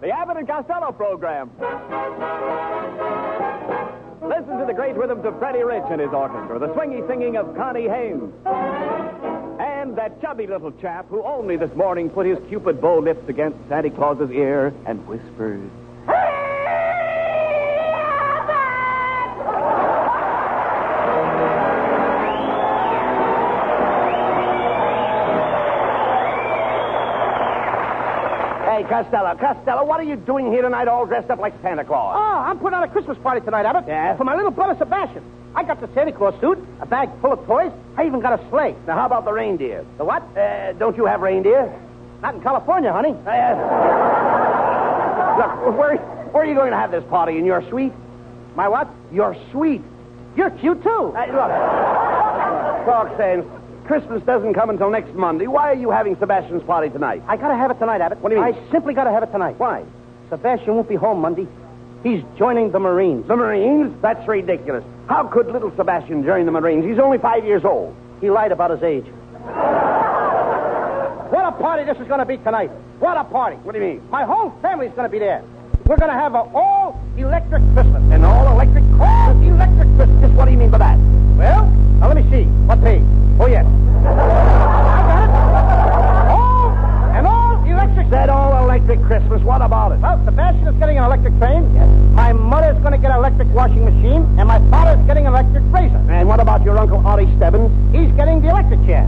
The Abbott and Costello program. Listen to the great rhythms of Freddie Rich and his orchestra, the swingy singing of Connie Haynes. And that chubby little chap who only this morning put his cupid bow lips against Santa Claus's ear and whispered, Hey, Costello, what are you doing here tonight all dressed up like Santa Claus? Oh, I'm putting on a Christmas party tonight, Abbott. Yeah? For my little brother, Sebastian. I got the Santa Claus suit, a bag full of toys. I even got a sleigh. Now, how about the reindeer? The what? Don't you have reindeer? Not in California, honey. Look, where are you going to have this party? In your suite? My what? Your suite. You're cute, too. Look, talk sense. Christmas doesn't come until next Monday. Why are you having Sebastian's party tonight? I gotta have it tonight, Abbott. What do you mean? I simply gotta have it tonight. Why? Sebastian won't be home Monday. He's joining the Marines. The Marines? That's ridiculous. How could little Sebastian join the Marines? He's only 5 years old. He lied about his age. What a party this is gonna be tonight. What a party. What do you mean? My whole family's gonna be there. We're gonna have an all-electric Christmas. An all-electric? All-electric Christmas. What do you mean by that? Well, now let me see. What page? Oh, yes. I got it. An all-electric... That all-electric Christmas, what about it? Well, Sebastian is getting an electric train. Yes. My mother's going to get an electric washing machine, and my father's getting an electric razor. And what about your Uncle Artie Stebbins? He's getting the electric chair.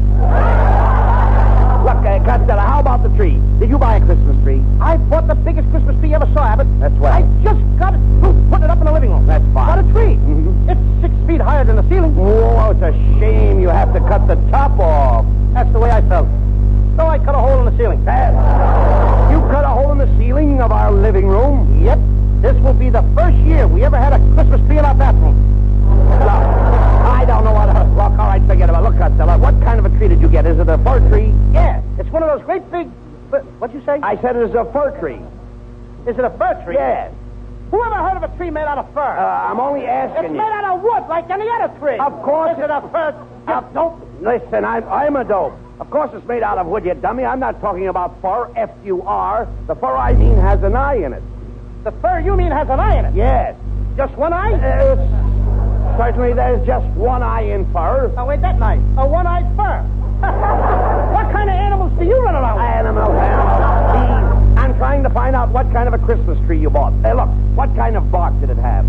Look, Costello, how about the tree? Did you buy a Christmas tree? I bought the biggest Christmas tree you ever saw, Abbott. That's well. I just got it through putting it up in the living room. That's fine. What a tree. Mm-hmm. It's 6 feet higher than the ceiling. Oh, it's a shame you have to cut the top off. That's the way I felt. So I cut a hole in the ceiling. You cut a hole in the ceiling of our living room? Yep. This will be the first year we ever had a Christmas tree in our bathroom. Look, I don't know what... Look, all right, forget about it. Look, Costello, what kind of a tree did you get? Is it a fir tree? Yeah. It's one of those great big... What'd you say? I said it is a fir tree. Is it a fir tree? Yes. Who ever heard of a tree made out of fir? I'm only asking It's you. made out of wood, like any other tree. Of course. Is it a fir? Nope. Listen, I'm a dope. Of course it's made out of wood, you dummy. I'm not talking about fur, F-U-R. The fur I mean has an eye in it. The fur you mean has an eye in it? Yes. Just one eye? Certainly there's just one eye in fur. Oh, ain't that nice? A one-eyed fur. What kind of animals do you run around with? Animals. I'm trying to find out what kind of a Christmas tree you bought. Hey, look, what kind of bark did it have?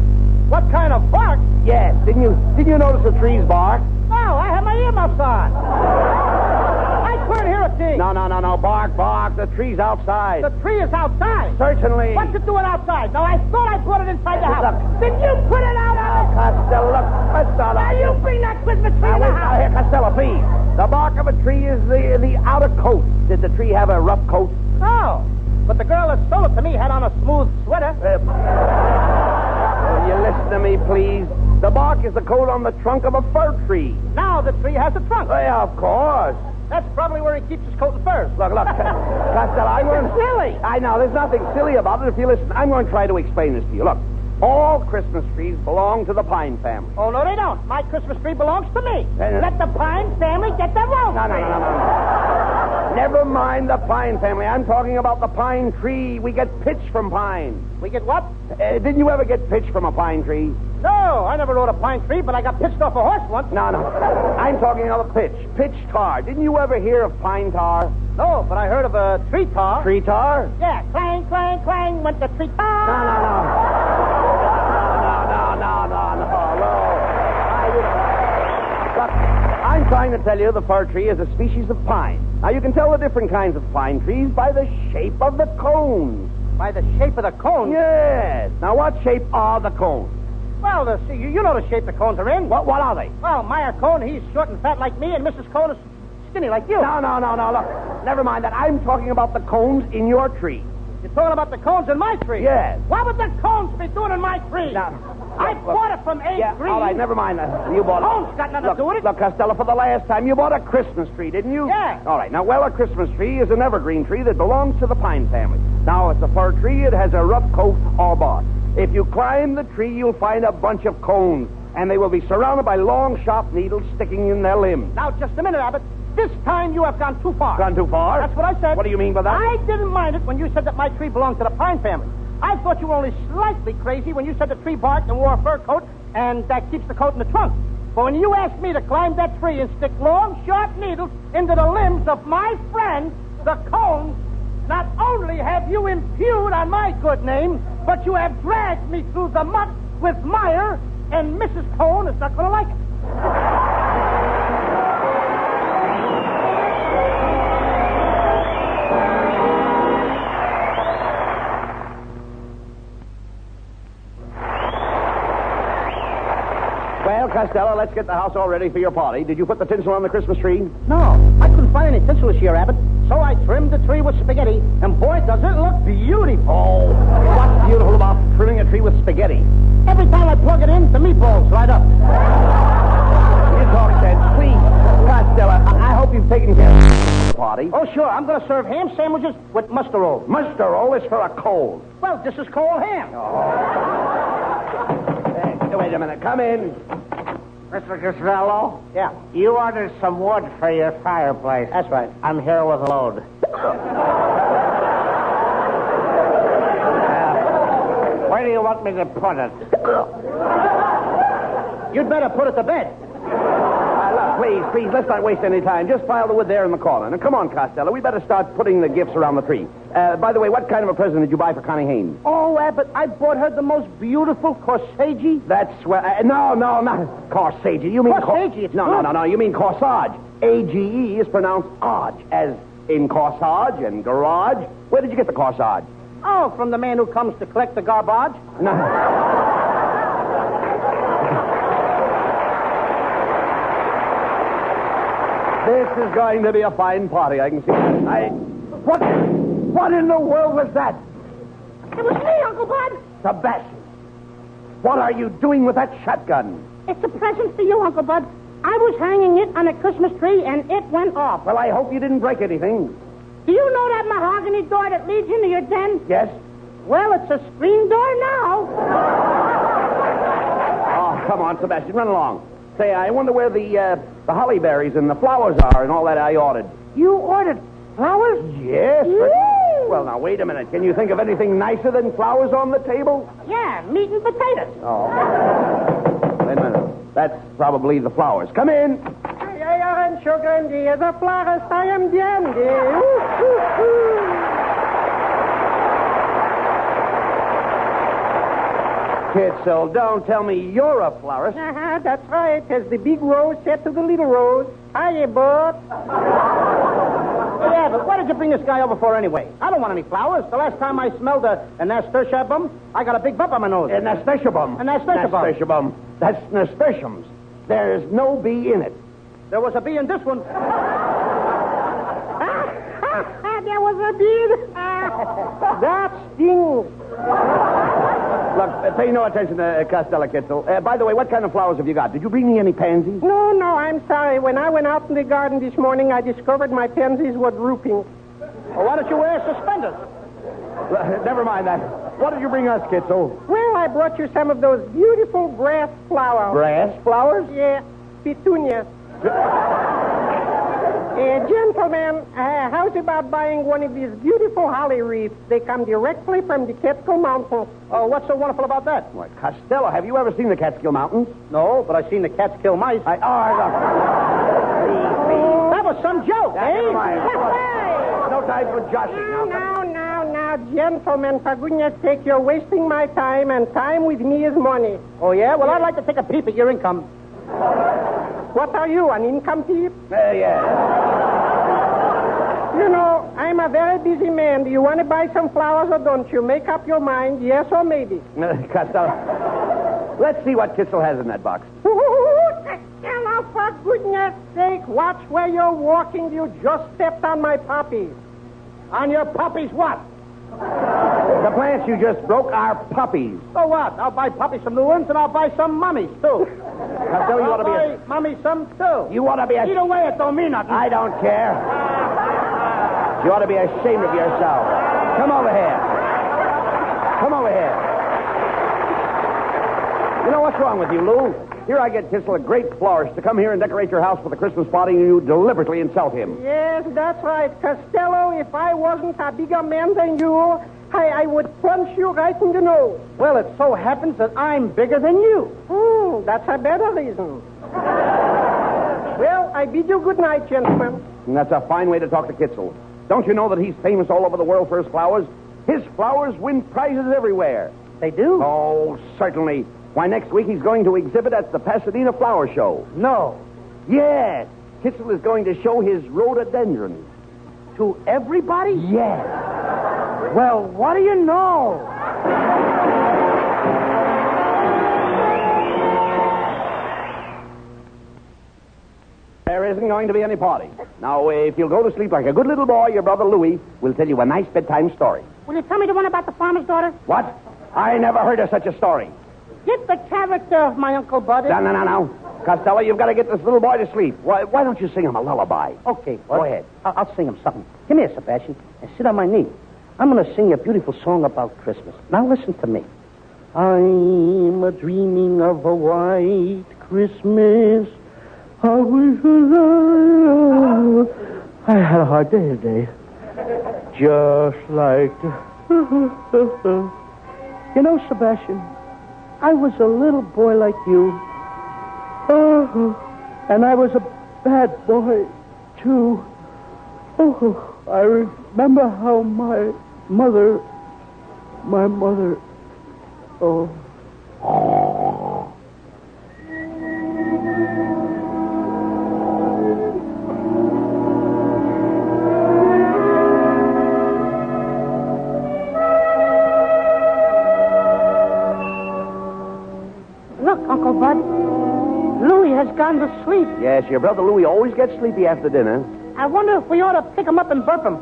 What kind of bark? Yes. Didn't you notice the tree's bark? No, I have my earmuffs on. I couldn't hear a thing. No. Bark. The tree's outside. The tree is outside. Certainly. What's it doing outside? Now, I thought I brought it inside the house. Look. Did you put it out? Costello, look, let's not... Now, you bring that Christmas tree in the house. Here, Costello, please. The bark of a tree is the outer coat. Did the tree have a rough coat? No. But the girl that sold it to me had on a smooth sweater. Will you listen to me, please? The bark is the coat on the trunk of a fir tree. Now the tree has a trunk. Yeah, of course. That's probably where he keeps his coat and furs. Look, Costello, I'm going to... Silly. I know, there's nothing silly about it. If you listen, I'm going to try to explain this to you. Look, all Christmas trees belong to the Pine family. Oh, no, they don't. My Christmas tree belongs to me. Let the Pine family get their own. No. Never mind the Pine family. I'm talking about the pine tree. We get pitch from pine. We get what? Didn't you ever get pitch from a pine tree? No, I never rode a pine tree, but I got pitched off a horse once. No. I'm talking about pitch. Pitch tar. Didn't you ever hear of pine tar? No, but I heard of a tree tar. Tree tar? Yeah, clang, clang, clang, went the tree tar. Look, I'm trying to tell you the fir tree is a species of pine. Now, you can tell the different kinds of pine trees by the shape of the cones. By the shape of the cones? Yes. Now, what shape are the cones? Well, you know the shape the cones are in. What are they? Well, Meyer Cone, he's short and fat like me, and Mrs. Cone is skinny like you. No. Look, never mind that. I'm talking about the cones in your tree. You're talking about the cones in my tree? Yes. What would the cones be doing in my tree? Now, I bought it from A. Green. All right, never mind that. You bought it. Cones got nothing to do with it. Look, Costello, for the last time, you bought a Christmas tree, didn't you? Yeah. All right, now, a Christmas tree is an evergreen tree that belongs to the pine family. Now, it's a fir tree. It has a rough coat or bark. If you climb the tree, you'll find a bunch of cones, and they will be surrounded by long, sharp needles sticking in their limbs. Now, just a minute, Abbott. This time you have gone too far. Gone too far? That's what I said. What do you mean by that? I didn't mind it when you said that my tree belonged to the pine family. I thought you were only slightly crazy when you said the tree barked and wore a fur coat, and that keeps the coat in the trunk. But when you asked me to climb that tree and stick long, sharp needles into the limbs of my friend, the cone, not only have you impugned on my good name, but you have dragged me through the muck with mire, and Mrs. Cone is not going to like it. Well, Costello, let's get the house all ready for your party. Did you put the tinsel on the Christmas tree? No, I couldn't find any tinsel this year, Abbott. So I trimmed the tree with spaghetti, and boy, does it look beautiful. Oh, what's beautiful about trimming a tree with spaghetti? Every time I plug it in, the meatballs light up. You talk sense. Please, Costello, I hope you've taken care of the party. Oh, sure, I'm going to serve ham sandwiches with mustard roll. Mustard roll is for a cold. Well, this is cold ham. Hey, wait a minute. Come in. Mr. Costello? Yeah, You ordered some wood for your fireplace. that's right. I'm here with a load. Where do you want me to put it? You'd better put it to bed. Look, please, let's not waste any time. Just pile the wood there in the corner. Now, come on, Costello. We better start putting the gifts around the tree. By the way, what kind of a present did you buy for Connie Haynes? Oh, Abbott, I bought her the most beautiful corsage. That's swell. No, not corsage. You mean Corsage, it's no, good. no. You mean corsage. AGE is pronounced age, as in corsage and garage. Where did you get the corsage? Oh, from the man who comes to collect the garbage. No. This is going to be a fine party, I can see. What in the world was that? It was me, Uncle Bud. Sebastian, what are you doing with that shotgun? It's a present for you, Uncle Bud. I was hanging it on a Christmas tree, and it went off. Well, I hope you didn't break anything. Do you know that mahogany door that leads into your den? Yes? Well, it's a screen door now. Oh, come on, Sebastian, run along. Say, I wonder where the holly berries and the flowers are and all that I ordered. You ordered flowers? Yes. Yay. Well, now, wait a minute. Can you think of anything nicer than flowers on the table? Yeah, meat and potatoes. Oh. Wait a minute. That's probably the flowers. Come in. The flowers I am dandy. Kitzel, don't tell me you're a florist. That's right. As the big rose said to the little rose, hiya, bud. Yeah, but what did you bring this guy over for anyway? I don't want any flowers. The last time I smelled a nasturtium bum, I got a big bump on my nose. A nasturtium. A nasturtium. That's nasturtiums. There's no bee in it. There was a bee in this one. There was a bee. That stings. Look, pay no attention to Costello, Kitzel. By the way, what kind of flowers have you got? Did you bring me any pansies? No, I'm sorry. When I went out in the garden this morning, I discovered my pansies were drooping. Well, why don't you wear suspenders? Never mind that. What did you bring us, Kitzel? Well, I brought you some of those beautiful brass flowers. Brass flowers? Yeah, petunias. Gentlemen, how's about buying one of these beautiful holly wreaths? They come directly from the Catskill Mountains. Oh, what's so wonderful about that? Why, Costello, have you ever seen the Catskill Mountains? No, but I've seen the cats kill mice. Look. That was some joke, eh? Never mind. No time for joshing. Now, gentlemen, for goodness sake, you're wasting my time, and time with me is money. Oh, yeah? Well, I'd like to take a peep at your income. What are you, an income thief? Yeah. You know, I'm a very busy man. Do you want to buy some flowers or don't you? Make up your mind, yes or maybe. Costello, let's see what Kitzel has in that box. Costello, for goodness sake, watch where you're walking. You just stepped on my puppies. On your puppies what? The plants you just broke are puppies. So what? I'll buy puppies some new ones, and I'll buy some mummies, too. Costello, you ought to be I'll buy mummies some, too. You ought to be Either way, it don't mean nothing. I don't care. You ought to be ashamed of yourself. Come over here. You know what's wrong with you, Lou? Here I get Kissel, a great florist, to come here and decorate your house for the Christmas party, and you deliberately insult him. Yes, that's right. Costello, if I wasn't a bigger man than you, I would punch you right in the nose. Well, it so happens that I'm bigger than you. That's a better reason. Well, I bid you good night, gentlemen. And that's a fine way to talk to Kitzel. Don't you know that he's famous all over the world for his flowers? His flowers win prizes everywhere. They do? Oh, certainly. Why, next week he's going to exhibit at the Pasadena Flower Show. No. Yes. Kitzel is going to show his rhododendrons. To everybody? Yes. Well, what do you know? There isn't going to be any party. Now, if you'll go to sleep like a good little boy, your brother Louie will tell you a nice bedtime story. Will you tell me the one about the farmer's daughter? What? I never heard of such a story. Get the character of my Uncle Bud. No. Costello, you've got to get this little boy to sleep. Why don't you sing him a lullaby? Okay, Bud. Go ahead. I'll sing him something. Come here, Sebastian, and sit on my knee. I'm going to sing you a beautiful song about Christmas. Now listen to me. I'm a dreaming of a white Christmas. I had a hard day today. Just like... You know, Sebastian, I was a little boy like you. And I was a bad boy, too. I remember how my mother... Look, Uncle Bud. Louie has gone to sleep. Yes, your brother Louie always gets sleepy after dinner. I wonder if we ought to pick him up and burp him.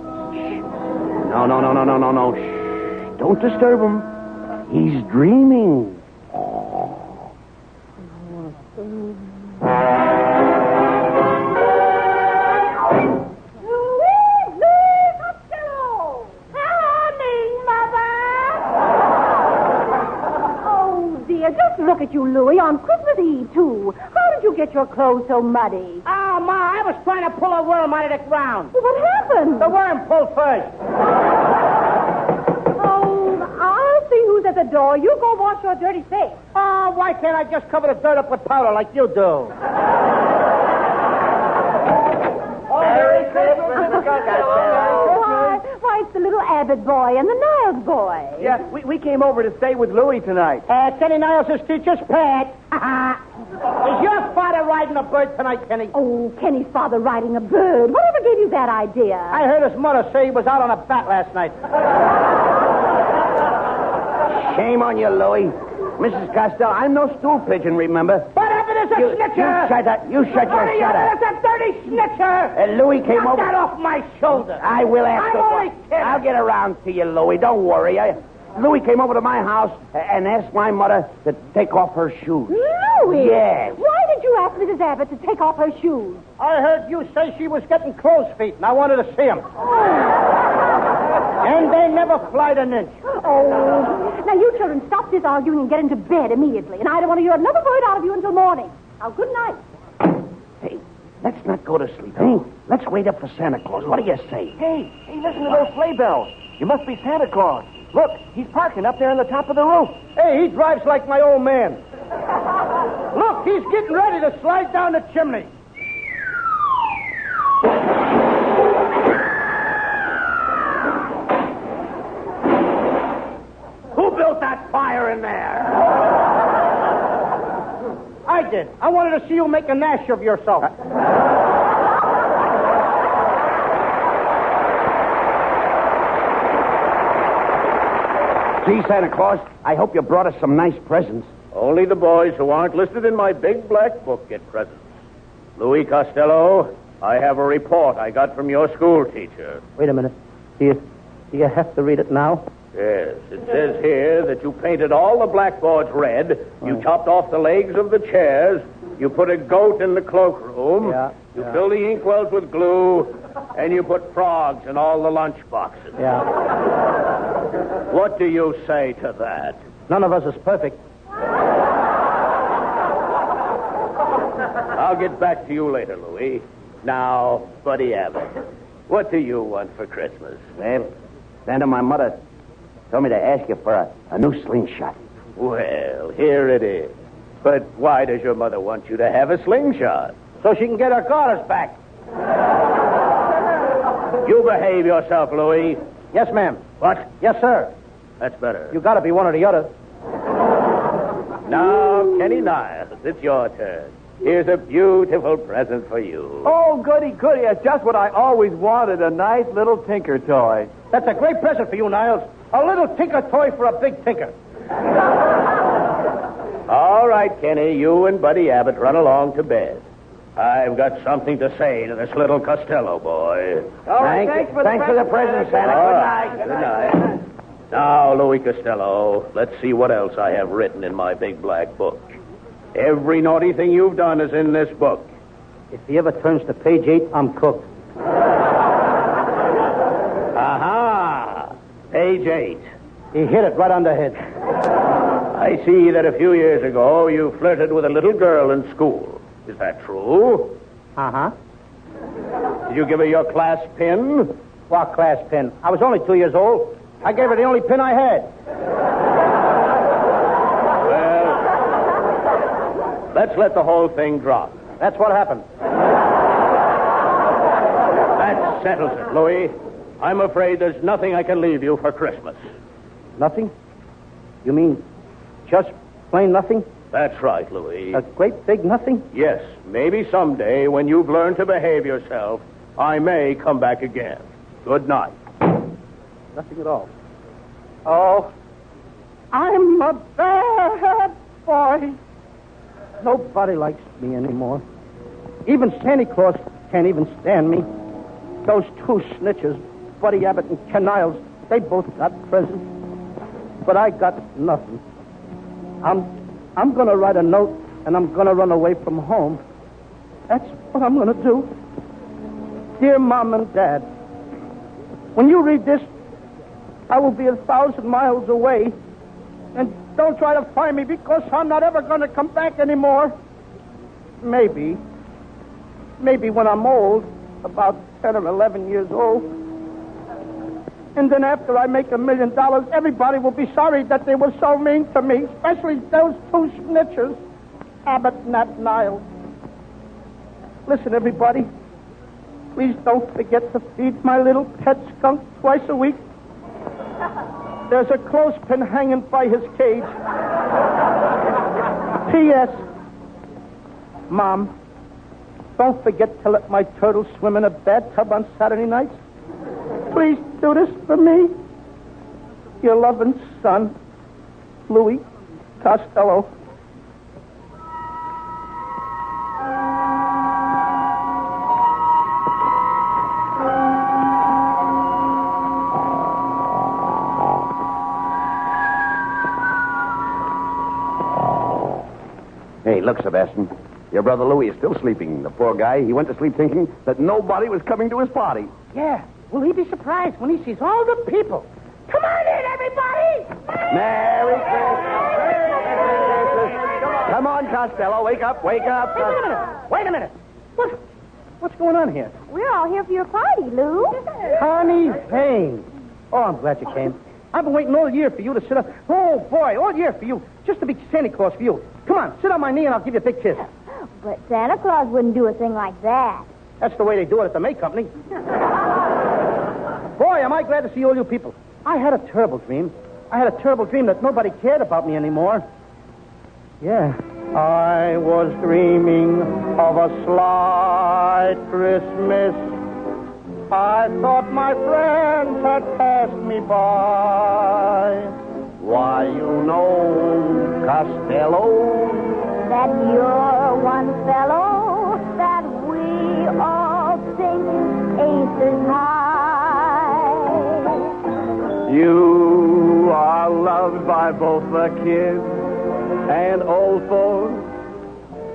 No. Shh. Don't disturb him. He's dreaming. Just look at you, Louie, on Christmas Eve, too. How did you get your clothes so muddy? Oh, Ma, I was trying to pull a worm out of the ground. What happened? The worm pulled first. Oh, I'll see who's at the door. You go wash your dirty face. Oh, why can't I just cover the dirt up with powder like you do? Merry Christmas, Why, it's the little Abbott boy and the Niles boy. Yeah, we came over to stay with Louie tonight. Kenny Niles' teacher's pet. Is your father riding a bird tonight, Kenny? Oh, Kenny's father riding a bird. Whatever gave you that idea? I heard his mother say he was out on a bat last night. Shame on you, Louie. Mrs. Costello, I'm no stool pigeon, remember? What happened is a snitcher? You shut up. You shut your shut up. It's a dirty snitcher. Louie came Knock over. that off my shoulder. I will I'm after. only kidding. I'll get around to you, Louie. Don't worry. Louie came over to my house and asked my mother to take off her shoes. Louie? Yes. Why did you ask Mrs. Abbott to take off her shoes? I heard you say she was getting crow's feet, and I wanted to see them. And they never flied an inch. Oh. Now, you children, stop this arguing and get into bed immediately. And I don't want to hear another word out of you until morning. Now, good night. Hey, let's not go to sleep. Hey, let's wait up for Santa Claus. What do you say? Hey, listen to those sleigh bells. You must be Santa Claus. Look, he's parking up there on the top of the roof. Hey, he drives like my old man. Look, he's getting ready to slide down the chimney. Who built that fire in there? I did. I wanted to see you make a nash of yourself. Gee, Santa Claus, I hope you brought us some nice presents. Only the boys who aren't listed in my big black book get presents. Louis Costello, I have a report I got from your school teacher. Wait a minute. Do you have to read it now? Yes, it says here that you painted all the blackboards red, you chopped off the legs of the chairs, you put a goat in the cloakroom, you filled the inkwells with glue, and you put frogs in all the lunch boxes. Yeah. What do you say to that? None of us is perfect. I'll get back to you later, Louis. Now, Buddy Abbott, what do you want for Christmas? Well, Santa, my mother told me to ask you for a new slingshot. Well, here it is. But why does your mother want you to have a slingshot? So she can get her garters back. You behave yourself, Louis. Yes, ma'am. What? Yes, sir. That's better. You gotta be one or the other. Now, Kenny Niles, it's your turn. Here's a beautiful present for you. Oh, goody, goody. It's just what I always wanted, a nice little tinker toy. That's a great present for you, Niles. A little tinker toy for a big tinker. All right, Kenny, you and Buddy Abbott run along to bed. I've got something to say to this little Costello boy. All right, thanks for the present, Santa. All Good right, night. Good night. Now, Louis Costello, let's see what else I have written in my big black book. Every naughty thing you've done is in this book. If he ever turns to page 8, I'm cooked. Aha! Page 8. He hit it right on the head. I see that a few years ago you flirted with a little girl in school. Is that true? Uh-huh. Did you give her your class pin? What class pin? I was only 2 years old. I gave her the only pin I had. Well, let's let the whole thing drop. That's what happened. That settles it, Louis. I'm afraid there's nothing I can leave you for Christmas. Nothing? You mean just plain nothing? That's right, Louis. A great big nothing? Yes, maybe someday when you've learned to behave yourself, I may come back again. Good night. Nothing at all. Oh, I'm a bad boy. Nobody likes me anymore. Even Santa Claus can't even stand me. Those two snitches, Buddy Abbott and Ken Niles, they both got presents. But I got nothing. I'm going to write a note, and I'm going to run away from home. That's what I'm going to do. Dear Mom and Dad, when you read this, I will be 1,000 miles away. And don't try to find me because I'm not ever going to come back anymore. Maybe when I'm old, about 10 or 11 years old. And then after I make $1 million, everybody will be sorry that they were so mean to me, especially those two snitchers, Abbott and Niles. Listen, everybody, please don't forget to feed my little pet skunk twice a week. There's a clothespin hanging by his cage. P.S. Mom, don't forget to let my turtle swim in a bathtub on Saturday nights. Please do this for me. Your loving son, Louis Costello. Hey, look, Sebastian. Your brother Louis is still sleeping. The poor guy, he went to sleep thinking that nobody was coming to his party. Yeah. Will he be surprised when he sees all the people? Come on in, everybody! Merry Christmas! Come on, Costello. Wake up, wake up. Wait a minute. What's going on here? We're all here for your party, Lou. Connie Haynes. Oh, I'm glad you came. I've been waiting all year for you to sit up. Oh, boy, all year for you. Just to be Santa Claus for you. Come on, sit on my knee and I'll give you a big kiss. But Santa Claus wouldn't do a thing like that. That's the way they do it at the May Company. Boy, am I glad to see all you people. I had a terrible dream. I had a terrible dream that nobody cared about me anymore. Yeah. I was dreaming of a slight Christmas. I thought my friends had passed me by. Why, you know, Costello, That you're one fellow that we all think aces high. You are loved by both the kids and old folks,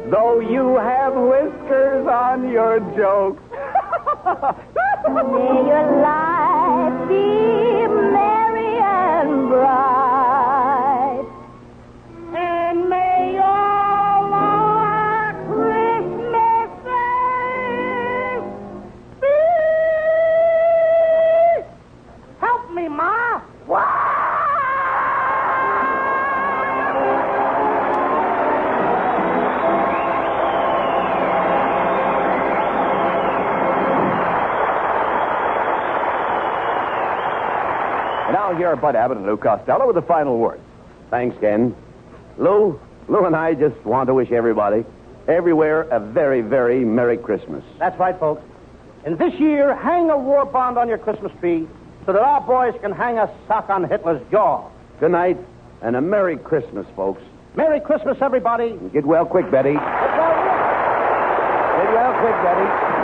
though you have whiskers on your jokes. May your life be merry and bright, and may all our Christmas And now here are Bud Abbott and Lou Costello with the final word. Thanks, Ken. Lou and I just want to wish everybody, everywhere, a very, very Merry Christmas. That's right, folks. And this year, hang a war bond on your Christmas tree so that our boys can hang a sock on Hitler's jaw. Good night, and a Merry Christmas, folks. Merry Christmas, everybody. Get well quick, Betty. Get well quick, Betty.